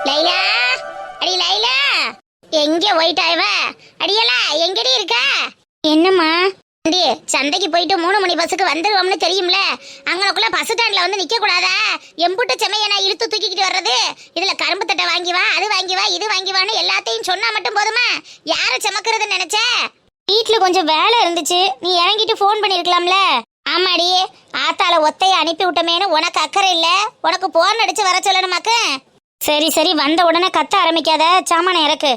லைலா, அடி லைலா, எங்க போயிட்டாய்வ? அடியலா, எங்கடி இருக்க? என்னம்மா? சந்தைக்கு போயிட்டு 3 மணி பஸ்ஸுக்கு வந்துருவோம்னு தெரியும்ல. அங்கனக்குள்ள பஸ் ஸ்டாண்ட்ல வந்து நிக்க கூடாதா? எம்புட்டு செமைய நான் இழுத்து தூக்கிக்கிட்டு வர்றது? இதுல கரும்பு தட்டை வாங்கி வா, அது வாங்கி வா, இது வாங்கி வான்னு எல்லாத்தையும் சொன்னா மட்டும் போதுமா? யார சமக்கிறதுன்னு நினைச்ச? வீட்டுல கொஞ்சம் வேலை இருந்துச்சு, நீ இறங்கிட்டு போன் பண்ணிருக்கலாம்ல. ஆமாடி, ஆத்தால ஒத்தைய அனுப்பி விட்டமேனு உனக்கு அக்கறை இல்ல, உனக்கு போன் அடிச்சு வர சொல்லணுமாக்கு. சரி சரி, வந்த உடனே கத்த ஆரம்பிக்காத, சாமான இறக்கு.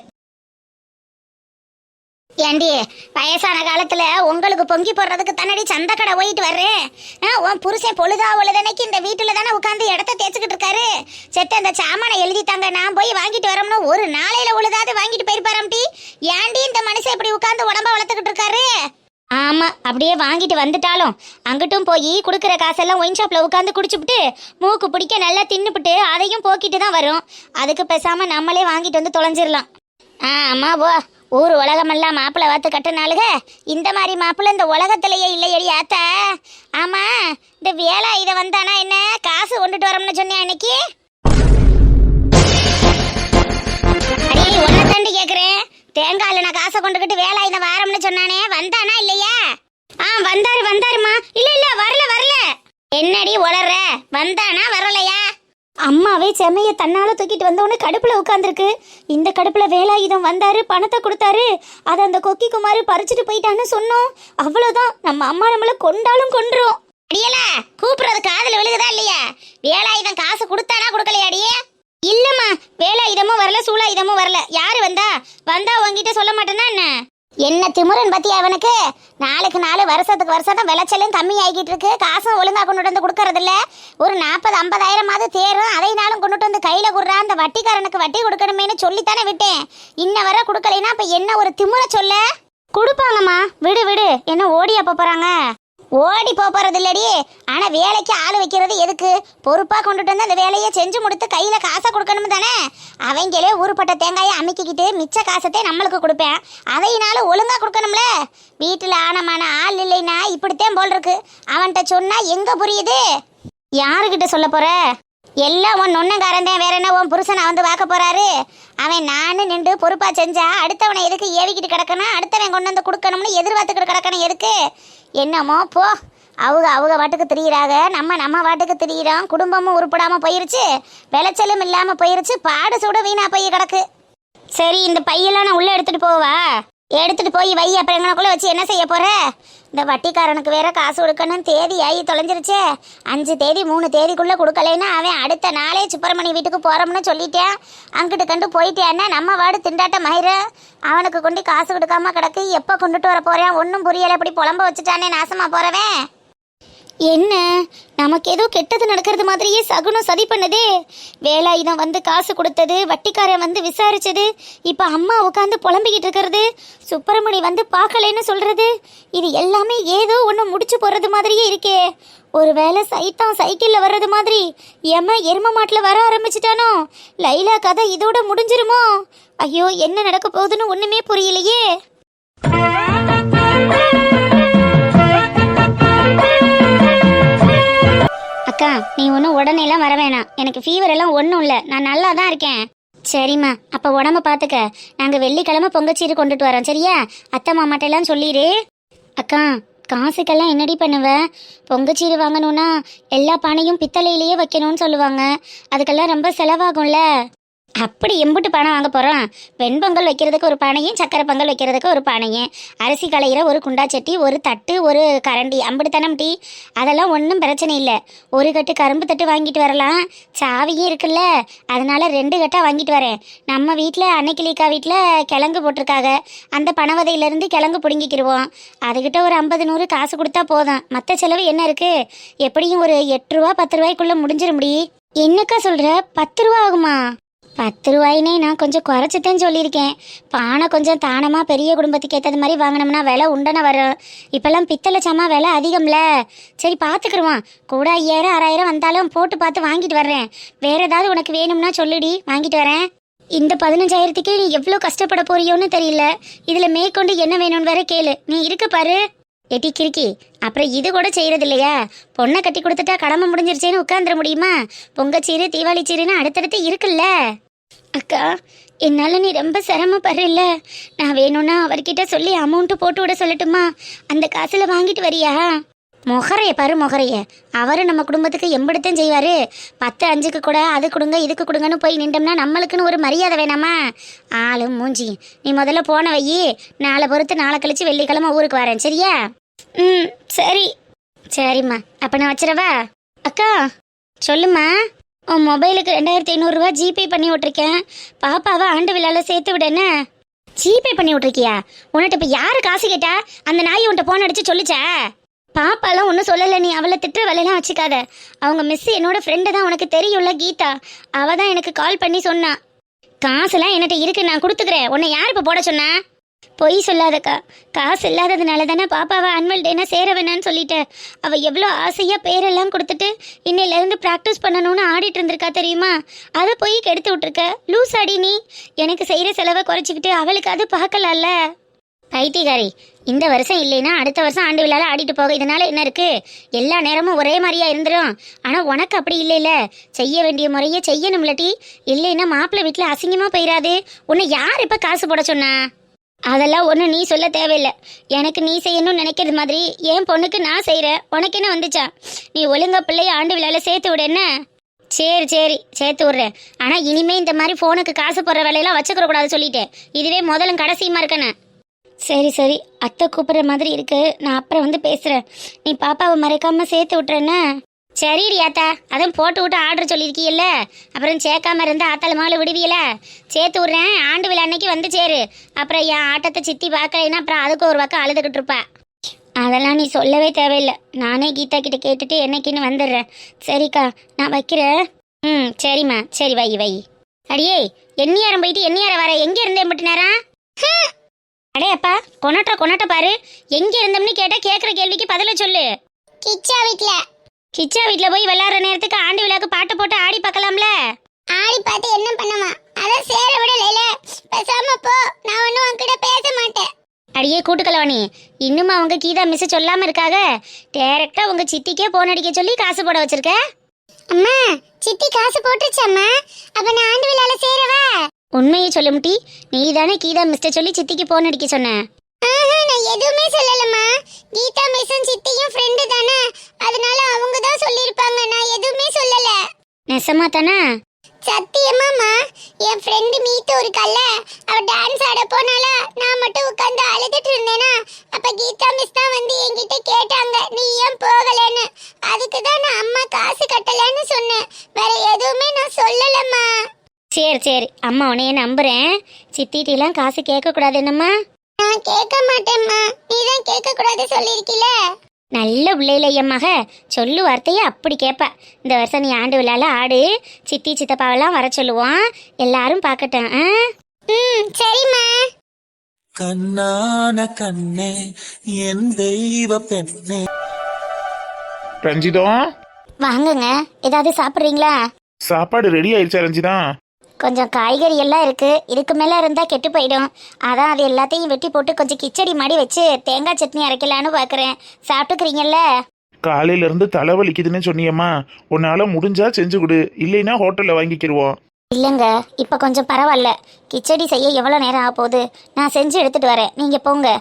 ஏண்டி, வயசான காலத்துல உங்களுக்கு பொங்கி போடுறதுக்கு தன்னடி சந்த கடை போயிட்டு வர்றேன். உன் புருஷன் பொழுதா உழுதனைக்கு இந்த வீட்டுல தானே உட்காந்து இடத்த தேய்ச்சிக்கிட்டு இருக்காரு. செத்த இந்த சாமானை எழுதித்தாங்க, நான் போய் வாங்கிட்டு வரோம்னு ஒரு நாளையில உழுதாது வாங்கிட்டு போயிருப்பாராம்டி. ஏண்டி இந்த மனுஷன் இப்படி உட்காந்து உடம்ப வளர்த்துக்கிட்டு இருக்காரு? ஆமா, அப்படியே வாங்கிட்டு வந்துட்டாலும் அங்கிட்டும் போய் கொடுக்குற காசெல்லாம் ஒயின் ஷாப்ல உட்காந்து குடிச்சுப்புட்டு மூக்கு பிடிக்க நல்லா தின்னுபிட்டு அதையும் போக்கிட்டு தான் வரும். அதுக்கு பேசாம நம்மளே வாங்கிட்டு வந்து தொலைஞ்சிடலாம். ஆமா போ, ஊர் உலகமெல்லாம் மாப்பிள்ளை வாத்து கட்டுனாலுக, இந்த மாதிரி மாப்பிள்ளை இந்த உலகத்திலேயே இல்லையடி ஆத்தா. ஆமா, இந்த வேலை இதை வந்தானா என்ன காசு கொண்டுட்டு வரோம்னு சொன்னேன் அன்னைக்கு. அடி ஒன்ன தாண்டி கேக்குறேன், தேங்காயில நான் காசை கொண்டுகிட்டு வேலை இதை வாரம்னு சொன்னானே, வந்தானா இல்லையா? வந்தாருமா. இல்ல வரல. என்னடி உளற? வந்தானா வரலையா? அம்மாவே செம்மைய தன்னால தூக்கிட்டு வந்தவொன்னு கடுப்புல உட்காந்துருக்கு. இந்த கடுப்புல வேலாயுதம் வந்தாரு, பணத்தை கொடுத்தாரு, அதை அந்த கொக்கி குமாரு பறிச்சுட்டு போயிட்டான்னு சொன்னோம். அவ்வளவுதான், நம்ம அம்மா நம்மள கொண்டாலும் கொன்றும். அடியல கூப்பிடுறது காதுல விழுகுதா இல்லையா? வேலாயுதம் காசு கொடுத்தானா கொடுக்கலையாடியே? இல்லம்மா, வேலாயுதமும் வரல, சூலாயுதமும் வரல. யாரு வந்தா உங்ககிட்ட சொல்ல மாட்டேன்னா என்ன திமுறன் பத்தி அவனுக்கு? நாளுக்கு நாள் வருஷத்துக்கு வருஷம் விளைச்சலும் கம்மி ஆகிட்டு இருக்கு. காசும் ஒழுங்கா கொண்டுட்டு வந்து கொடுக்கறது இல்ல. ஒரு 40-50 தேரும், அதை நாளும் கொண்டுட்டு வந்து கையில குடுறா. அந்த வட்டிக்காரனுக்கு வட்டி கொடுக்கணுமேனு சொல்லித்தானே விட்டேன். இன்ன வர கொடுக்கலைன்னா இப்ப என்ன ஒரு திமுற சொல்ல? கொடுப்பாங்கம்மா, விடு. என்ன ஓடியா போறாங்க? ஓடி போறது இல்லடி. ஆனா வேலைக்கு ஆள் வைக்கிறது எதுக்கு? பொறுப்பா கொண்டுட்டு வந்து அந்த வேலையை செஞ்சு முடித்து கையில காசை கொடுக்கணும் தானே. அவங்களே ஊருப்பட்ட தேங்காயை அமைக்கிக்கிட்டு மிச்ச காசத்தை நம்மளுக்கு கொடுப்பேன். அதையினாலும் ஒழுங்கா கொடுக்கணும்ல. வீட்டுல ஆனமான ஆள் இல்லைன்னா இப்படித்தான் போல் இருக்கு. அவன்கிட்ட சொன்னா எங்க புரியுது? யாருக்கிட்ட சொல்ல போற? எல்லாம் உன் நொன்னங்காரன் தான், வேற என்ன உன் புருஷனை வந்து பார்க்க போறாரு. அவன் நானு நின்று பொறுப்பா செஞ்சா அடுத்தவனை எதுக்கு ஏவிக்கிட்டு கிடக்கணும்? அடுத்தவன் கொண்டு வந்து கொடுக்கணும்னு எதிர்பார்த்துக்கிட்டு கிடக்கணும் எதுக்கு? என்னமோ போ, அவங்க வாட்டுக்கு திரியிறாங்க, நம்ம வாட்டுக்கு திரியிறோம். குடும்பமும் உருப்படாம போயிருச்சு, விளைச்சலும் இல்லாம போயிருச்சு, பாடு சூட வீணா போய் கிடக்கு. சரி, இந்த பையெல்லாம் நான் உள்ள எடுத்துட்டு போவா? எடுத்துட்டு போய் வை. அப்புறம் எங்கனக்குள்ள வச்சு என்ன செய்ய போற? இந்த வட்டிக்காரனுக்கு வேற காசு கொடுக்கணும். தேதி ஆகி தொலைஞ்சிருச்சே. 5 தேதி 3 தேதிக்குள்ள கொடுக்கலைன்னா அவன் அடுத்த நாளே சுப்பிரமணி வீட்டுக்கு போறோம்னு சொல்லிட்டேன். அங்கிட்டு கண்டு போயிட்டேன்னா நம்ம வாடு திண்டாட்ட மயிர. அவனுக்கு கொண்டு காசு கொடுக்காம கிடக்கு. எப்ப கொண்டுட்டு வர போறேன் ஒன்னும் புரியல. இப்படி புலம்ப வச்சுட்டானே நாசமா போறவன். என்ன, நமக்கு ஏதோ கெட்டது நடக்கிறது மாதிரியே சகுனம் சதி பண்ணுதே. வேலாயுதம் வந்து காசு கொடுத்தது, வட்டிக்காரன் வந்து விசாரிச்சது, இப்ப அம்மா உட்காந்து புலம்பிக்கிட்டு இருக்கிறது, சுப்பிரமணி வந்து பார்க்கலைன்னு சொல்றது, இது எல்லாமே ஏதோ ஒன்று முடிச்சு போறது மாதிரியே இருக்கே. ஒருவேளை சைத்தான் சைக்கிள்ல வர்றது மாதிரி எரும மாட்டுல வர ஆரம்பிச்சிட்டானோ? லைலா கதை இதோட முடிஞ்சிருமோ? ஐயோ, என்ன நடக்க போகுதுன்னு ஒண்ணுமே புரியலையே. அக்கா, நீ ஒன்றும் உடனேலாம் வர வேணாம். எனக்கு ஃபீவர் எல்லாம் ஒன்றும் இல்லை, நான் நல்லா தான் இருக்கேன். சரிம்மா, அப்போ உடம்ப பார்த்துக்க. நாங்கள் வெள்ளிக்கிழமை பொங்கச்சீரு கொண்டுட்டு வரோம், சரியா? அத்தை மாமாட்ட எல்லாம் சொல்லிடு. அக்கா, காசுக்கெல்லாம் என்னடி பண்ணுவ? பொங்கச்சீரு வாங்கணும்னா எல்லா பானையும் பித்தளையிலேயே வைக்கணும்னு சொல்லுவாங்க. அதுக்கெல்லாம் ரொம்ப செலவாகும்ல. அப்படி எம்புட்டு பானை வாங்க போகிறோம்? வெண்பொங்கல் வைக்கிறதுக்கு ஒரு பானையும், சக்கரை பொங்கல் வைக்கிறதுக்கு ஒரு பானையும், அரிசி களையிற ஒரு குண்டாச்சட்டி, ஒரு தட்டு, ஒரு கரண்டி, அம்புட்டுத்தனம் டீ. அதெல்லாம் ஒன்றும் பிரச்சனை இல்லை. ஒரு கட்டு கரும்பு தட்டு வாங்கிட்டு வரலாம், சாவியும் இருக்குல்ல. அதனால 2 கட்டாக வாங்கிட்டு வரேன். நம்ம வீட்டில் அன்னைக்கிளிக்கா வீட்டில் கிழங்கு போட்டிருக்காங்க. அந்த பணவதையிலேருந்து கிழங்கு பிடுங்கிக்கிடுவோம். அதுக்கிட்ட ஒரு 50-100 காசு கொடுத்தா போதும். மற்ற செலவு என்ன இருக்குது? எப்படியும் ஒரு 8 ரூபா 10 ரூபாய்க்குள்ளே முடிஞ்சிட முடியும். என்னக்கா சொல்கிற? 10 ரூபா ஆகுமா? 10 ரூபாயினே நான் கொஞ்சம் குறைச்சிட்டேன்னு சொல்லியிருக்கேன். பானை கொஞ்சம் தானமா பெரிய குடும்பத்துக்கு ஏற்றது மாதிரி வாங்கினோம்னா விலை உண்டன வரும். இப்பெல்லாம் பித்தளை சாமா விலை அதிகம்ல. சரி பார்த்துக்கிருவான். கூட 5000 6000 வந்தாலும் போட்டு பார்த்து வாங்கிட்டு வர்றேன். வேற ஏதாவது உனக்கு வேணும்னா சொல்லுடி, வாங்கிட்டு வரேன். இந்த 15,000க்கு நீ எவ்வளோ கஷ்டப்பட போறியோன்னு தெரியல. இதில் மேற்கொண்டு என்ன வேணும்னு வேற கேளு. நீ இருக்க பாரு. எட்டி கிறுக்கி, அப்புறம் இது கூட செய்யறது இல்லையா? பொண்ணை கட்டி கொடுத்துட்டா கடமை முடிஞ்சிருச்சேன்னு உட்காந்துட முடியுமா? பொங்கச்சீரு தீபாவளி சீருன்னு அடுத்தடுத்து இருக்குல்ல. அக்கா, என்னால் நீ ரொம்ப சிரமப்படுறல. நான் வேணும்னா அவர்கிட்ட சொல்லி அமௌண்ட்டு போட்டு விட சொல்லட்டுமா? அந்த காசில் வாங்கிட்டு வரியா? மொகரைய பாரு மொகரைய. அவரு நம்ம குடும்பத்துக்கு எம்படுத்தும் செய்வாரு. 10 5க்கு கூட அது கொடுங்க இதுக்கு கொடுங்கன்னு போய் நின்றோம்னா நம்மளுக்குன்னு ஒரு மரியாதை வேணாமா? ஆளும் மூஞ்சி. நீ முதல்ல போன வையி. நாளை பொறுத்து நாளை கழிச்சு வெள்ளிக்கிழமை ஊருக்கு வரேன், சரியா? ம், சரி. சரிம்மா, அப்போ நான் வச்சிடவா? அக்கா சொல்லுமா. உன் மொபைலுக்கு 2500 ரூபா ஜிபே பண்ணி விட்ருக்கேன். பாப்பாவை ஆண்டு விழாவில் சேர்த்து விடனே. ஜிபே பண்ணி விட்ருக்கியா? உன்கிட்ட இப்போ யாரு காசு கேட்டா? அந்த நாய் உன்கிட்ட போன் அடிச்சு சொல்லிச்சா? பாப்பாலாம் ஒன்றும் சொல்லலை. நீ அவளை திட்டுற வேலையெல்லாம் வச்சுக்காத. அவங்க மிஸ் என்னோட ஃப்ரெண்டு தான், உனக்கு தெரியும்ல கீதா. அவள் தான் எனக்கு கால் பண்ணி சொன்னா. காசுலாம் என்கிட்ட இருக்கு, நான் கொடுத்துக்கிறேன். உன்னை யார் இப்போ போட சொன்னா? பொய் சொல்லாதக்கா. காசு இல்லாததுனால தானே பாப்பாவை ஆனுவல் டேனா சேர வேணான்னு சொல்லிட்டேன். அவள் எவ்வளோ ஆசையாக பேரெல்லாம் கொடுத்துட்டு இன்னையிலேருந்து ப்ராக்டிஸ் பண்ணணும்னு ஆடிட்டு இருந்திருக்கா தெரியுமா? அதை போய் கெடுத்து விட்ருக்க. லூஸ் ஆடி நீ. எனக்கு செய்கிற செலவை குறைச்சிக்கிட்டு அவளுக்கு அது பார்க்கலாம்ல. பைத்தியகாரி. இந்த வருஷம் இல்லைன்னா அடுத்த வருஷம் ஆண்டு விழாவில் ஆடிட்டு போக இதனால என்ன இருக்கு? எல்லா நேரமும் ஒரே மாதிரியா இருந்துடும். ஆனால் உனக்கு அப்படி இல்லைல்ல. செய்ய வேண்டிய முறையை செய்யணும்லட்டி. இல்லைன்னா மாப்பிள்ளை வீட்டில் அசிங்கமாக போயிடாது. உன்னை யார் இப்போ காசு போட சொன்னா? அதெல்லாம் ஒன்றும் நீ சொல்ல தேவையில்லை. எனக்கு நீ செய்யணும்னு நினைக்கிறது மாதிரி என் பொண்ணுக்கு நான் செய்கிறேன். உனக்கு என்ன வந்துச்சா? நீ ஒழுங்கா பிள்ளைய ஆண்டு விழாவில் சேர்த்து விட என்ன? சரி சரி, சேர்த்து விட்றேன். ஆனால் இனிமேல் இந்த மாதிரி ஃபோனுக்கு காசு போடுற வேலையெல்லாம் வச்சுக்கிற கூடாது சொல்லிட்டேன். இதுவே முதலும் கடைசியுமா இருக்கேன்னு. சரி சரி, அத்தை கூப்பிட்ற மாதிரி இருக்கு. நான் அப்புறம் வந்து பேசுகிறேன். நீ பாப்பாவை மறைக்காமல் சேர்த்து விட்றேன்னு. சரிடி ஆத்தா, அதான் போட்டு விட்டு ஆர்டர் சொல்லியிருக்கீல்ல. அப்புறம் சேர்க்காம இருந்து ஆத்தால மாலை விடுவியல. சேர்த்து விட்றேன். ஆண்டு விழா அன்னைக்கு வந்து சேரு. அப்புறம் என் ஆட்டத்தை சித்தி பார்க்கலைன்னா அப்புறம் அதுக்கு ஒரு பக்கம் அழுதுகிட்டு இருப்பா. அதெல்லாம் நீ சொல்லவே தேவையில்லை. நானே கீதா கிட்ட கேட்டுட்டு என்னைக்குன்னு வந்துடுறேன். சரிக்கா, நான் வைக்கிறேன். ம், சரிம்மா. சரி, வை வை. அடியே, எண்ணியாரம் போயிட்டு எண்ணியாரம் வர. எங்கே இருந்தேன் மட்டும் நேரம்? அடே அப்பா, கொண்டாட்ட பாரு. எங்கே இருந்தோம்னு கேட்டால் கேட்குற கேள்விக்கு பதில சொல்லு. கிச்சா வீட்டில். கிச்சா வீட்டில் போய் விளையாடுற நேரத்துக்கு ஆண்டு விழாக்கு பாட்டு போட்டு ஆடி பார்க்கலாம்ல. ஆடி பார்த்து என்ன பண்ணுமா? அதான் சேர விடல. பேசாம போ. நான் ஒன்றும் உன்கிட்ட பேச மாட்டேன். அடியே கூட்டுக்கலவாணி, இன்னும் அவங்க கீதா மிஸ் சொல்லாம இருக்காக. டைரக்டா உங்க சித்திக்கே போன் அடிக்க சொல்லி காசு போட வச்சிருக்க. அம்மா, சித்தி காசு போட்டுருச்சாம்மா. அப்ப நான் ஆண்டு விழால சேரவா? உண்மையை சொல்ல முட்டி. நீ தானே கீதா மிஸ்ட சொல்லி சித்திக்கு போன் அடிக்க சொன்ன? நான் எதுவுமே சொல்லலம்மா. கீதா மிஸ்ஸும் சித்தியும் ஃப்ரெண்டு தானே, அதனால அவங்க தான் சொல்லியிருப்பாங்க. நான் எதுவுமே சொல்லல. நெசமா தானே? சத்தியமாம்மா. என் ஃப்ரெண்டு மீத்து ஒரு கல்ல, அவ டான்ஸ் ஆட போனாலா, நான் மட்டும் உட்காந்து அழுதுட்டு இருந்தேனா. அப்ப கீதா மிஸ் தான் வந்து என்கிட்ட கேட்டாங்க, நீ ஏன் போகலன்னு. அதுக்கு தான் நான் அம்மா காசு கட்டலன்னு சொன்னேன். வேற எதுவுமே நான் சொல்லலம்மா. சரி சரி, அம்மா உன்னைய நம்புறேன். சித்திட்டிலாம் காசு கேட்க கூடாது என்னம்மா? நான் கேட்க மாட்டேம்மா. நீ தான் கேட்க கூடாது சொல்லிருக்கீல. நல்ல பிள்ளையில என் மக சொல்லு வார்த்தையை அப்படி கேட்பா. இந்த வருஷம் நீ ஆண்டு விழால ஆடு. சித்தி சித்தப்பாவெல்லாம் வர சொல்லுவான். எல்லாரும் பார்க்கட்டும். ம், சரிம்மா. கண்ணான கண்ணே என் தெய்வ பெண்ணே. ரஞ்சிதம், வாங்குங்க. ஏதாவது சாப்பிட்றீங்களா? சாப்பாடு ரெடி ஆயிடுச்சா ரஞ்சிதா? கொஞ்சம் காய்கறி எல்லாம் இருக்கு. இதுக்கு மேல இருந்தா கெட்டு போயிடும். அதான் அது எல்லாத்தையும் வெட்டி போட்டு கொஞ்சம் கிச்சடி மாதிரி வச்சு தேங்காய் சட்னி அரைக்கலான்னு பாக்குறேன். சாப்பிட்டுக்கிறீங்கல்ல? காலையில இருந்து தலைவலிக்குதுன்னு சொன்னியம்மா. உன்னால முடிஞ்சா செஞ்சு கொடு, இல்லைன்னா ஹோட்டல்ல வாங்கிக்கிடுவோம். இல்லைங்க, இப்ப கொஞ்சம் பரவாயில்ல. கிச்சடி செய்ய எவ்வளவு நேரம் ஆக போகுது? நான் செஞ்சு எடுத்துட்டு வரேன், நீங்க போங்க.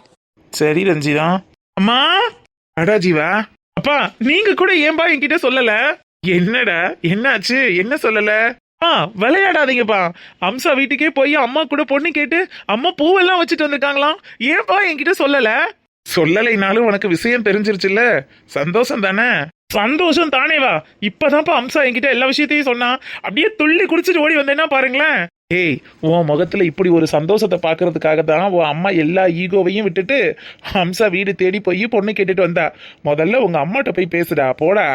சரி ரஞ்சிதா. அம்மா, அடா ஜீவா. அப்பா, நீங்க கூட ஏன்பா என்கிட்ட சொல்லல? என்னடா என்னாச்சு? என்ன சொல்லல? விளையாடாதீங்கப்பா. அம்சா வீட்டுக்கே போய் அம்மா கூட பொண்ணு கேட்டு அம்மா பூவெல்லாம் வச்சுட்டு வந்திருக்காங்களாம். ஏன்பா என்கிட்ட சொல்லல? சொல்லலைனாலும் உனக்கு விஷயம் தெரிஞ்சிருச்சுல்ல. சந்தோஷம் தானே? சந்தோஷம் தானேவா. இப்பதான்ப்பா அம்சா என்கிட்ட எல்லா விஷயத்தையும் சொன்னா. அப்படியே துள்ளி குடிச்சிட்டு ஓடி வந்தேன்னா பாருங்களேன். ஏய், உன் முகத்துல இப்படி ஒரு சந்தோஷத்தை பாக்குறதுக்காக தான் உன் அம்மா எல்லா ஈகோவையும் விட்டுட்டு அம்சா வீடு தேடி போய் பொண்ணு கேட்டுட்டு வந்தா. முதல்ல உங்க அம்மாட்ட போய் பேசுடா, போடா.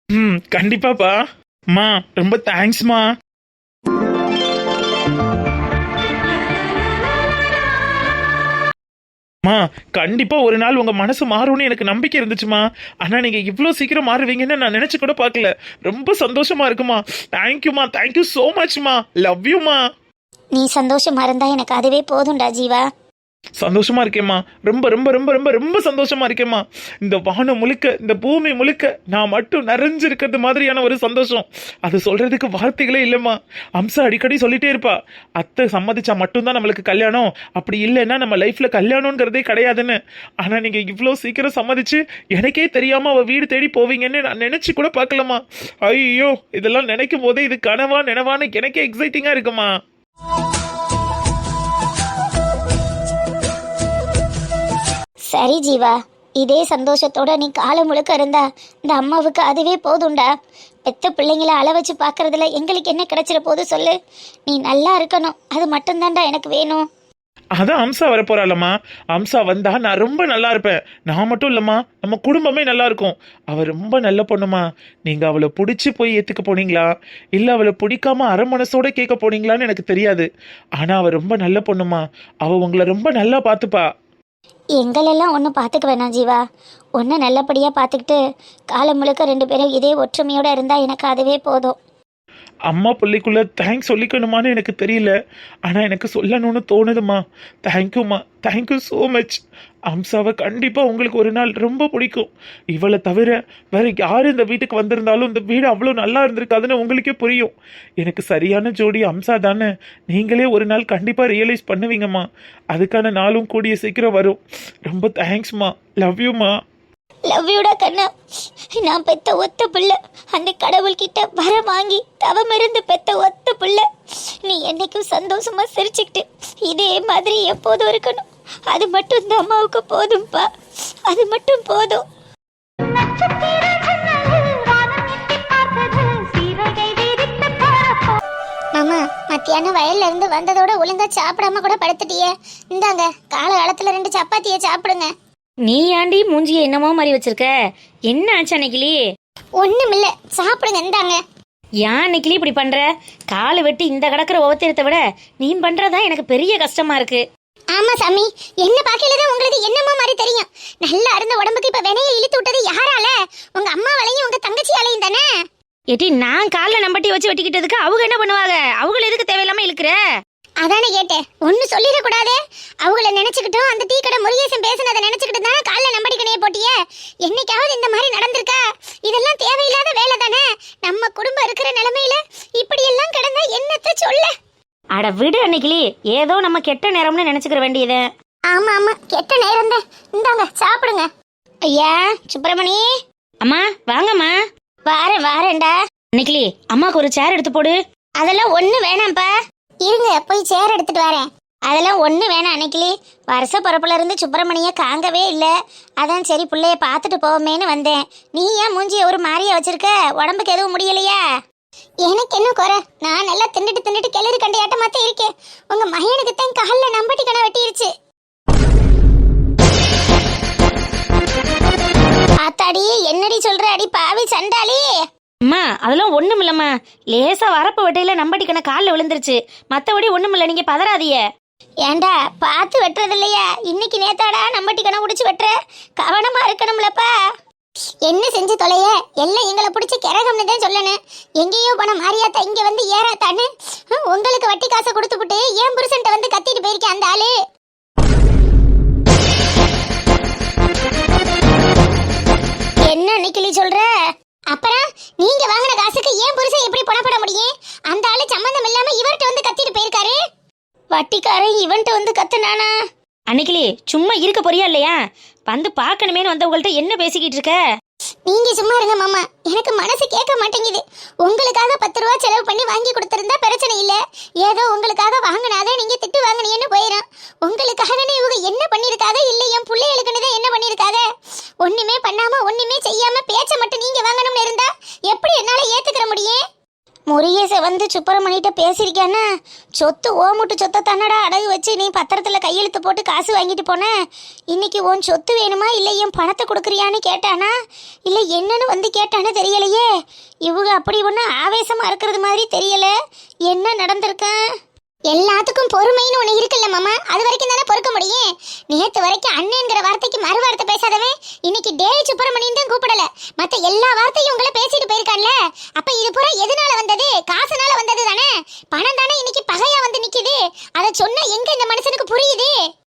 ம், கண்டிப்பாப்பா. அம்மா, ரொம்ப தேங்க்ஸ்மா. மா கண்டிப்பா ஒரு நாள் உங்க மனசு மாறும்னு எனக்கு நம்பிக்கை இருந்துச்சுமா. ஆனா நீங்க இவ்வளவு சீக்கிரம் மாறுவீங்கன்னு நான் நினைச்சு கூட பார்க்கல. ரொம்ப சந்தோஷமா இருக்குமா. தேங்க்யூமா, தேங்க்யூ சோ மச்மா. லவ் யூமா. நீ சந்தோஷமா இருந்தா எனக்கு அதுவே போதும்டா ஜீவா. சந்தோஷமா இருக்கேம்மா. ரொம்ப ரொம்ப ரொம்ப ரொம்ப ரொம்ப சந்தோஷமா இருக்கேம்மா. இந்த வானம் முழுக்க, இந்த பூமி முழுக்க நான் மட்டும் நிறைஞ்சிருக்கிறது மாதிரியான ஒரு சந்தோஷம். அது சொல்றதுக்கு வார்த்தைகளே இல்லைம்மா. அம்சா அடிக்கடி சொல்லிட்டே இருப்பா, அத்தை சம்மதிச்சா மட்டும்தான் நம்மளுக்கு கல்யாணம், அப்படி இல்லைன்னா நம்ம லைஃப்ல கல்யாணம்ங்கிறதே கிடையாதுன்னு. ஆனா நீங்க இவ்வளோ சீக்கிரம் சம்மதிச்சு எனக்கே தெரியாம அவ வீடு தேடி போவீங்கன்னு நான் நினைச்சு கூட பார்க்கலம்மா. ஐயோ, இதெல்லாம் நினைக்கும் போதே இது கனவா நினைவான்னு எனக்கே எக்ஸைட்டிங்கா இருக்குமா. சரி ஜீவா, இதே சந்தோஷத்தோட நீ காலம் முழுக்க இருந்தா இந்த அம்மாவுக்கு அதுவே போதும்டா. பெத்த பிள்ளைங்களை அள வச்சு பார்க்கறதுல எங்களுக்கு என்ன கிடைச்சிட போது சொல்லு. நீ நல்லா இருக்கணும், அது மட்டும்தான்டா எனக்கு வேணும். அதான் அம்சா வர போறாளம்மா. அம்சா வந்தா நான் ரொம்ப நல்லா இருப்பேன். நான் மட்டும் இல்லம்மா, நம்ம குடும்பமே நல்லா இருக்கும். அவ ரொம்ப நல்ல பொண்ணுமா. நீங்க அவளை பிடிச்சி போய் ஏத்துக்க போனீங்களா இல்ல அவளை பிடிக்காம அரை மனசோட கேட்க போனீங்களான்னு எனக்கு தெரியாது. ஆனா அவ ரொம்ப நல்ல பொண்ணுமா. அவ உங்களை ரொம்ப நல்லா பார்த்துப்பா. எங்களெல்லாம் ஒன்றும் பார்த்துக்க வேணாம் ஜீவா. ஒன்று நல்லபடியாக பார்த்துக்கிட்டு காலம் முழுக்க 2 பேரும் இதே ஒற்றுமையோடு இருந்தால் எனக்கு அதுவே போதும். அம்மா பிள்ளைக்குள்ள தேங்க்ஸ் சொல்லிக்கணுமான்னு எனக்கு தெரியல. ஆனால் எனக்கு சொல்லணும்னு தோணுதுமா. தேங்க்யூம்மா, தேங்க்யூ ஸோ மச். அம்சாவை கண்டிப்பாக உங்களுக்கு ஒரு நாள் ரொம்ப பிடிக்கும். இவளை தவிர வேற யார் இந்த வீட்டுக்கு வந்திருந்தாலும் இந்த வீடு அவ்வளோ நல்லா இருந்திருக்காதுன்னு உங்களுக்கே புரியும். எனக்கு சரியான ஜோடி அம்சா தானே. நீங்களே ஒரு நாள் கண்டிப்பாக ரியலைஸ் பண்ணுவீங்கம்மா. அதுக்கான நாளும் கூடிய சீக்கிரம் வரும். ரொம்ப தேங்க்ஸ்மா. லவ் யூமா. லவ் யூடா கண்ணா. நான் பெத்த ஒத்த பிள்ளை, அந்த கடவுள்கிட்ட வர வாங்கி தவம் இருந்து பெத்த ஒத்த பிள்ளை. நீ என்னைக்கும் சந்தோஷமா சிரிச்சுக்கிட்டு இதே மாதிரி எப்போதும் இருக்கணும். அது மட்டும் இந்த அம்மாவுக்கு போதும்பா, அது மட்டும் போதும். மாமா, மத்தியானம் வயல்ல இருந்து வந்ததோட ஒழுங்கா சாப்பிடாம கூட படுத்துட்டியே. இந்தாங்க காலகாலத்துல 2 சப்பாத்தியை சாப்பிடுங்க. நீ ஆண்டி மூஞ்சிய என்னமோ மாதிரி வச்சிருக்க? என்ன ஆச்சு அன்னைக்கிளி? ஒண்ணுமில்ல, சாப்பிடுங்க இந்தாங்க. ஏன் அன்னைக்கிளி இப்படி பண்ற? காலை வெட்டி இந்த கடக்கிற ஒவ்வொருத்தரத்தை விட நீ பண்றதான் எனக்கு பெரிய கஷ்டமா இருக்கு. ஆமா சாமி, என்ன பாக்கையிலதான் உங்களுக்கு என்னமோ மாதிரி தெரியும். நல்லா இருந்த உடம்புக்கு இப்ப வினையை இழுத்து விட்டது யாரால? உங்க அம்மாவாலையும் உங்க தங்கச்சியாலையும் தானே. ஏட்டி, நான் காலில் நம்பட்டி வச்சு வெட்டிக்கிட்டதுக்கு அவங்க என்ன பண்ணுவாங்க? அவங்கள எதுக்கு தேவையில்லாம இழுக்கிற? அதானே கேட்டேன். ஒன்னு சொல்லிட கூடாது. அவங்கள நினைச்சுக்கிட்டோம், அந்த டீ கடை முருகேசன் பேசுனதை நினைச்சுக்கிட்டு தானே காலில் நம்படி கணைய போட்டியே. என்னைக்காவது இந்த மாதிரி நடந்திருக்கா? இதெல்லாம் தேவையில்லாத வேலை தானே. நம்ம குடும்பம் இருக்கிற நிலைமையில இப்படி எல்லாம் கிடந்தா என்னத்த சொல்ல? அட விடு அன்னைக்கிளி, ஏதோ நம்ம கெட்ட நேரம்னு நினைச்சுக்கிற வேண்டியது. ஆமா ஆமா, கெட்ட நேரம் தான். இந்தாங்க சாப்பிடுங்க. ஐயா சுப்பிரமணி. அம்மா வாங்கம்மா. வாரேன்டா. அன்னைக்கிளி, அம்மாக்கு ஒரு சேர் எடுத்து போடு. அதெல்லாம் ஒண்ணு வேணாம்ப்பா. இருங்க, போய் சேர் எடுத்துட்டு வரேன். அதெல்லாம் ஒண்ணு வேணாம் அன்னைக்கிளி. வருஷ பிறப்புல இருந்து சுப்பிரமணிய காங்கவே இல்ல. அதான் சரி பிள்ளைய பார்த்துட்டு போவோமேன்னு வந்தேன். நீ ஏன் மூஞ்சிய ஒரு மாதிரியா வச்சிருக்க? உடம்புக்கு எதுவும் முடியலையா? எனக்கு என்ன குறை? நான் நல்லா தின்னுட்டு கிளறி கண்டையாட்டமாத்த இருக்கேன். உங்க மகனுக்கு தான் காலில் நம்பட்டி கணை வெட்டிருச்சு. ஆத்தாடி, என்னடி சொல்ற? அடி பாவி சண்டாளி. அம்மா அதெல்லாம் ஒண்ணும் இல்லம்மா. லேசா வரப்பு வெட்டையில நம்பட்டிக்கண காலில் விழுந்துருச்சு. மத்தபடி ஒண்ணும் இல்ல, நீங்க பதறாதீங்க. ஏண்டா பார்த்து வெட்டுறது இல்லையா? இன்னைக்கு நேத்தாடா நம்பட்டி கணை குடிச்சு வெட்டுற. கவனமா இருக்கணும்லப்பா. என்ன செஞ்சு தொலைய? எல்லாம் எங்களை பிடிச்சி கிரகம்னு தான் சொல்லணும். எங்கேயோ போன மாரியாத்தா இங்க வந்து ஏறாத்தான்னு உங்களுக்கு வட்டி காசை கொடுத்துப்புட்டு ஏன் புருஷன்ட்ட வந்து கத்திட்டு போயிருக்கேன் அந்த ஆளு. என்ன நிக்கிலி சொல்ற? அப்புறம் நீங்க வாங்கின காசுக்கு ஏன் புருஷன் எப்படி பணப்பட முடியும்? அந்த ஆளு சம்பந்தம் இல்லாம இவர்கிட்ட வந்து கத்திட்டு போயிருக்காரு. வட்டிக்காரன் இவன்ட்ட வந்து கத்துனானா? அன்னைக்கிளி, சும்மா இருக்க போறியா இல்லையா? வந்து பார்க்கணுமேனு வந்தவங்கள்ட்ட என்ன பேசிக்கிட்டு இருக்க? நீங்க சும்மா இருங்க மாமா, எனக்கு மனசு கேட்க மாட்டேங்குது. உங்களுக்காக 10 ரூபா செலவு பண்ணி வாங்கி கொடுத்திருந்தா பிரச்சனை இல்ல. ஏதோ உங்களுக்காக வாங்கினாதான் நீங்க திட்டு வாங்கினீன்னு போயிடும். உங்களுக்காகன்னு இவங்க என்ன பண்ணிருக்காங்க? இல்ல என் பிள்ளைகளுக்குன்னு தான் என்ன பண்ணிருக்காங்க? ஒண்ணுமே பண்ணாம ஒண்ணுமே செய்யாம பேச்ச மட்டும் நீங்க வாங்கணும்னு இருந்தா எப்படி என்னால ஏத்துக்கிற முடியும்? முருகேச வந்து சுப்பிரமணிட்ட பேசியிருக்கானா? சொத்து ஓமுட்டு சொத்தை தன்னடா அடகு வச்சு நீ பத்திரத்துல கையெழுத்து போட்டு காசு வாங்கிட்டு போன. இன்னைக்கு உன் சொத்து வேணுமா இல்லை என் பணத்தை கொடுக்குறியான்னு கேட்டானா? இல்லை என்னன்னு வந்து கேட்டானு தெரியலையே. இவங்க அப்படி ஒன்றும் ஆவேசமா இருக்கிறது மாதிரி தெரியல. என்ன நடந்திருக்கேன்? எல்லாத்துக்கும் பொறுமைன்னு ஒண்ணு இருக்குல்ல மாமா, அது வரைக்கும் தானே பொறுக்க முடியும். நேத்து வரைக்கும் அண்ணன்ங்கிற வார்த்தைக்கு மறு வார்த்தை பேசாதவன் இன்னைக்கு டேய் சுப்பிரமணியன் தான் கூப்பிடல, மத்த எல்லா வார்த்தையும் உங்களை பேசிட்டு போயிருக்கான்ல. அப்ப இது பூரா எதனால வந்தது? காசுனால வந்தது தானே. பணம் தானே இன்னைக்கு பகையா வந்து நிக்குது. அதை சொன்னா எங்க இந்த மனுஷனுக்கு புரியுது?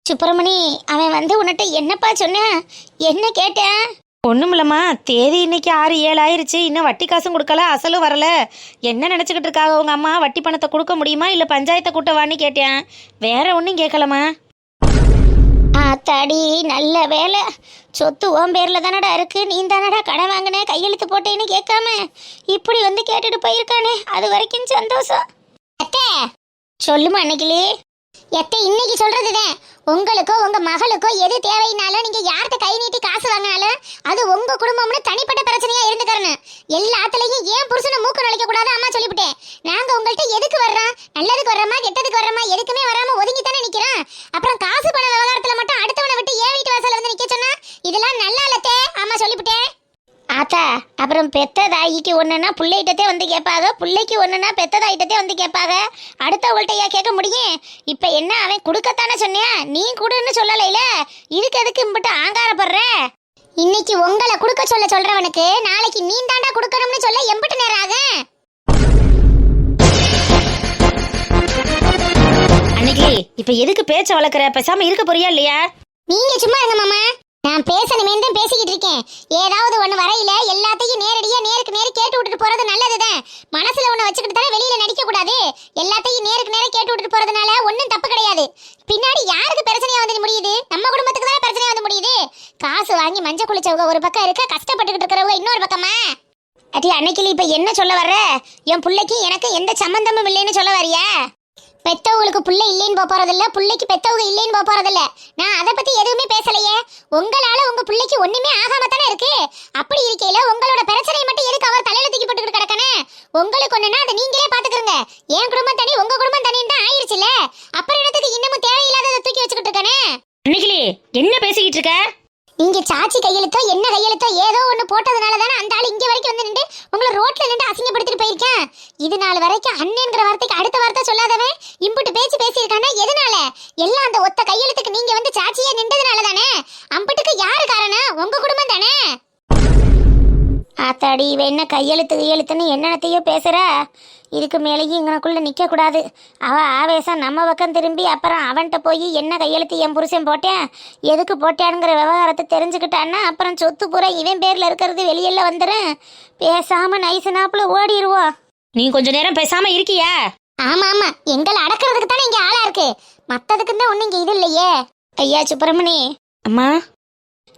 சுப்பிரமணி, அவன் வந்து உன்கிட்ட என்னப்பா சொன்ன? என்ன கேட்டேன்? ஒண்ணுமில்லம்மா, தேதி இன்னைக்கு 6-7 ஆயிருச்சு, இன்னும் வட்டி காசும் கொடுக்கல, அசலும் வரல. என்ன நினைச்சுக்கிட்டு இருக்காங்க உங்க அம்மா? வட்டி பணத்தை கொடுக்க முடியுமா இல்ல பஞ்சாயத்தை கூட்டவான்னு கேட்டேன். வேற ஒன்றும் கேட்கலம்மா. ஆத்தாடி, நல்ல வேலை. சொத்து உன் பேர்ல தானடா இருக்கு, நீ தானடா கடன் வாங்கின, கையெழுத்து போட்டேன்னு கேட்காம இப்படி வந்து கேட்டுட்டு போயிருக்கானே, அது வரைக்கும் சந்தோஷம். அத்தை சொல்லுமா அன்னைக்கிலே. எத்தை இன்னைக்கு சொல்றதுதான், உங்களுக்கோ உங்க மகளுக்கோ எது தேவைனாலும் நீங்க யார்கிட்ட கை நீட்டி காசு வாங்கினாலும் அது உங்க குடும்பம்னு தனிப்பட்ட பிரச்சனையா இருந்துக்கறணும். எல்லாத்துலயும் ஏன் புருஷனை மூக்க நுழைக்க கூடாது அம்மா சொல்லிவிட்டேன். நாங்க உங்கள்கிட்ட எதுக்கு வர்றோம்? நல்லதுக்கு வர்றோமா கெட்டதுக்கு வர்றோமா? எதுக்குமே வராம ஒதுங்கி தானே நிக்கிறோம். அப்புறம் காசு பண விவகாரத்துல மட்டும் அடுத்தவனை விட்டு ஏன் வீட்டு வாசல்ல வந்து நிக்க சொன்னா இதெல்லாம் நல்லா இல்லத்தே அம்மா சொல்லிவிட்டேன். ஆத்தா, அப்புறம் பெத்த தாய்க்கு ஒண்ணுன்னா பிள்ளைகிட்டே வந்து கேட்பாங்க, பிள்ளைக்கு ஒண்ணுன்னா பெத்த தாயிட்டே வந்து கேட்பாங்க. அடுத்தவங்கள்ட்ட கேட்க முடியும்? இப்ப என்ன அவன் கொடுக்கத்தானே சொன்னியா, நீ கொடுன்னு சொல்லலைல, இதுக்கு எதுக்கு இம்பிட்டு ஆங்காரப்படுற? இன்னைக்கு உங்களை கொடுக்க சொல்றவனுக்கு நாளைக்கு நீ தாண்டா கொடுக்கணும்னு சொல்ல எம்பிட்டு நேரம் ஆகும்? அன்னைக்கு இப்ப எதுக்கு பேச்ச வளர்க்குற? பேசாம இருக்க போறியா இல்லையா? நீங்க சும்மா இருங்க மாமா, நான் பேசணுமே தான் பேசிக்கிட்டு இருக்கேன். ஏதாவது ஒண்ணு வரையில எல்லாத்தையும் நேரடியா நேருக்கு நேரு கேட்டு விட்டுட்டு போறது நல்லதுதான். மனசுல ஒண்ணு வச்சுக்கிட்டு தானே வெளியில நடிக்க கூடாது. எல்லாத்தையும் நேருக்கு நேரே கேட்டு விட்டுட்டு போறதுனால ஒன்னும் தப்பு கிடையாது. பின்னாடி யாருக்கு பிரச்சனையா வந்து முடியுது? நம்ம குடும்பத்துக்கு தானே பிரச்சனையா வந்து முடியுது. காசு வாங்கி மஞ்சள் குளிச்சவங்க ஒரு பக்கம் இருக்க, கஷ்டப்பட்டுக்கிட்டு இருக்கிறவங்க இன்னொரு பக்கமா? அடி அன்னைக்கு இப்ப என்ன சொல்ல வர்ற? என் பிள்ளைக்கு எனக்கு எந்த சம்பந்தமும் இல்லைன்னு சொல்ல வரியா? பெத்தவங்களுக்கு புள்ள இல்லைன்னு போறதில்ல, புள்ளைக்கு பெத்தவங்க இல்லைன்னு போறதில்ல. நான் அதை பத்தி எதுவுமே பேசலையே. உங்களால உங்க பிள்ளைக்கு ஒண்ணுமே ஆகாம தானே இருக்கு. அப்படி இருக்கையில உங்களோட பிரச்சனையை மட்டும் எதுக்கு அவர் தலையில தூக்கி போட்டுக்கிட்டு கிடக்கனே? உங்களுக்கு ஒண்ணுன்னா அதை நீங்களே பாத்துக்கிறங்க. என் குடும்பம் தனி உங்க குடும்பம் தனின்னு தான் ஆயிருச்சுல, அப்புறம் இடத்துக்கு இன்னமும் தேவையில்லாததை தூக்கி வச்சுக்கிட்டு இருக்கானே. அன்னைக்கு என்ன பேசிக்கிட்டு இருக்க? நீங்க சாட்சி கையெழுத்தோ என்ன கையெழுத்தோ ஏதோ ஒண்ணு போட்டதுனால தானே அந்த ஆள் இங்க வரைக்கும் வந்து நின்று உங்களை ரோட்ல நின்று அசிங்கப்படுத்திட்டு போயிருக்கேன். இது நாள் வரைக்கும் அண்ணன்ங்கிற வார்த்தைக்கு அடுத்த வார்த்தை சொல்லாதவன் இம்புட்டு பேச்சு பேசியிருக்கானா எதனால? எல்லாம் அந்த ஒத்த கையெழுத்துக்கு நீங்க வந்து சாட்சியே நின்றதுனால தானே. அம்பட்டுக்கு யாரு காரணம்? உங்க குடும்பம் தானே. ஆத்தாடி, இவ என்ன கையெழுத்துன்னு என்னென்னத்தையோ பேசுற? இதுக்கு மேலேயும் இங்கனக்குள்ள நிக்க கூடாது. அவ ஆவேசம் நம்ம பக்கம் திரும்பி அப்புறம் அவன்கிட்ட போய் என்ன கையெழுத்து என் புருஷன் போட்டேன் எதுக்கு போட்டானுங்கிற விவகாரத்தை தெரிஞ்சுக்கிட்டான்னா அப்புறம் சொத்து பூரா இவன் பேர்ல இருக்கிறது வெளியில வந்துடும். பேசாம நைசனாப்புல ஓடிடுவோம். நீ கொஞ்ச நேரம் பேசாம இருக்கியா? ஆமா ஆமா, எங்களை அடக்கிறதுக்கு தானே இங்க ஆளா இருக்கு, மத்ததுக்கு தான் ஒண்ணு இங்க இது இல்லையே. ஐயா சுப்பிரமணி, அம்மா,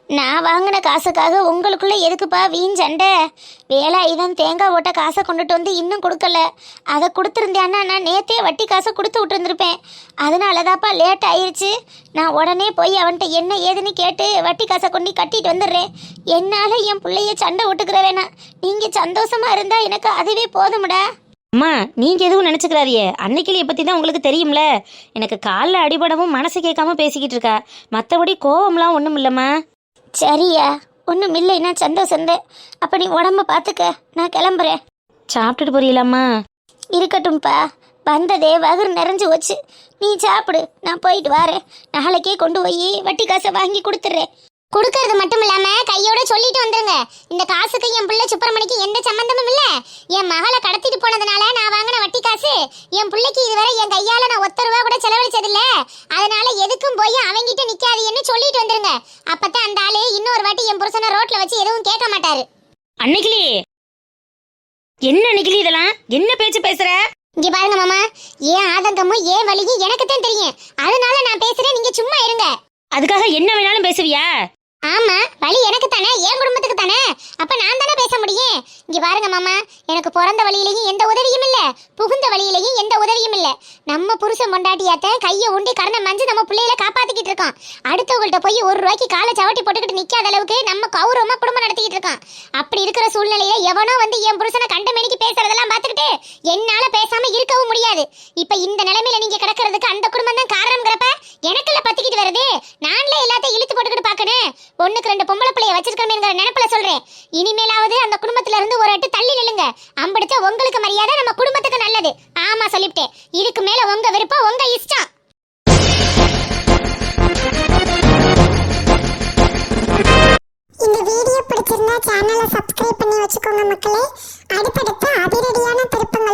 நான் வாங்கின காசுக்காக உங்களுக்குள்ள எதுக்குப்பா வீண் சண்டை? வேலாயுதம் தேங்காய் ஓட்ட காசை கொண்டுட்டு வந்து இன்னும் கொடுக்கல. அதை கொடுத்துருந்தேன்னா நான் நேத்தே வட்டி காசை கொடுத்து விட்டுருந்துருப்பேன். அதனாலதாப்பா லேட் ஆயிருச்சு. நான் உடனே போய் அவன்கிட்ட என்ன ஏதுன்னு கேட்டு வட்டி காசை கொண்டு கட்டிட்டு வந்துடுறேன். என்னால என் பிள்ளைய சண்டை ஓட்டுக்கிற வேணாம். நீங்க சந்தோஷமா இருந்தா எனக்கு அதுவே போதும்டா. அம்மா, நீங்க எதுவும் நினைச்சுக்கிறாரியே, அன்னைக்கிளியை பத்தி தான் உங்களுக்கு தெரியும்ல. எனக்கு காலில் அடிபடவும் மனசு கேட்காம பேசிக்கிட்டு இருக்கா. மற்றபடி கோவம்லாம் ஒன்றும் இல்லைம்மா. சரியா, ஒன்றும் இல்லைன்னா சந்தோஷந்தேன். அப்போ நீ உடம்ப பார்த்துக்க, நான் கிளம்புறேன். சாப்பிட்டுட்டு போறீங்களாம்மா? இருக்கட்டும்ப்பா, வந்ததே வகுறு நிறைஞ்சு வச்சு. நீ சாப்பிடு, நான் போயிட்டு வரேன். நாளைக்கே கொண்டு போய் வட்டி காசை வாங்கி கொடுத்துட்றேன். கொடுக்கறது மட்டும் இல்லாம கையோட சொல்லிட்டு வந்துருங்க, இந்த காசுக்கு என் பிள்ளை சுப்பிரமணிக்கு எந்த சம்பந்தமும் இல்ல. என் மகளை கடத்திட்டு போனதுனால நான் வாங்கின வட்டி காசு. என் பிள்ளைக்கு இதுவரை என் கையால நான் ஒத்த ரூபா கூட செலவழிச்சதில்ல. அதனால எதுக்கும் போய் அவங்கிட்ட நிக்காதீன்னு சொல்லிட்டு வந்துருங்க. அப்பதான் அந்த ஆளு இன்னொரு வாட்டி என் புருஷனை ரோட்ல வச்சு எதுவும் கேட்க மாட்டாரு. அன்னைக்கிளி, என்ன அன்னைக்கிளி இதெல்லாம் என்ன பேச்சு பேசுற? இங்க பாருங்க மாமா, ஏன் ஆதங்கமும் ஏன் வலியும் எனக்கு தான் தெரியும். அதனால நான் பேசுறேன், நீங்க சும்மா இருங்க. அதுக்காக என்ன வேணாலும் பேசுவியா? ஆமா, வலி எனக்கு தானே, என் குடும்பத்துக்கு தானே. அப்ப நான் தானே பேச முடியும். இங்க பாருங்க மாமா, எனக்கு பிறந்த வழியிலையும் எந்த உதவியும் இல்ல, புகுந்த வழியிலையும் எந்த உதவியும் இல்ல. நம்ம புருஷன் பொண்டாட்டியாத்த கையை உண்டி கரணை மஞ்சு நம்ம பிள்ளைகளை காப்பாத்திக்கிட்டு இருக்கோம். அடுத்தவங்கள்ட்ட போய் ₹1 காலை சவட்டி போட்டுக்கிட்டு நிக்காத அளவுக்கு நம்ம கௌரவமா குடும்பம் நடத்திக்கிட்டு இருக்கோம். அப்படி இருக்கிற சூழ்நிலையில எவனோ வந்து என் புருஷனை கண்ட மேனிக்கு பேசுறதெல்லாம் பாத்துக்கிட்டு என்னால பேசாம இருக்கவும் முடியாது. இப்ப இந்த நிலைமையில நீங்க கிடக்கிறதுக்கு அந்த குடும்பம் தான் காரணம்ங்கிறப்ப எனக்குள்ள பத்திக்கிட்டு வருது. நான்ல எல்லாத்தையும் இழுத்து போட்டுக்கிட்டு பாக்கணும். 1-2 பொம்பளை பிள்ளைய வச்சிருக்கணுங்கிற நினைப்புல சொல்றேன். இனிமேலாவது அந்த குடும்பத்துல இருந்து ஒரு அட்டு தள்ளி நில்லுங்க. அம்படிச்சா உங்களுக்கு மரியாதை, நம்ம குடும்பத்துக்கு நல்லது. ஆமா. ஆமா சொல்லிட்டேன். இதுக்கு மேல உங்க விருப்பம், உங்க இஷ்டம். இந்த வீடியோ பிடிச்சிருந்தா சேனலை சப்ஸ்கிரைப் பண்ணி வச்சுக்கோங்க மக்களே. அடுத்தடுத்த அதிரடியான திருப்பங்கள்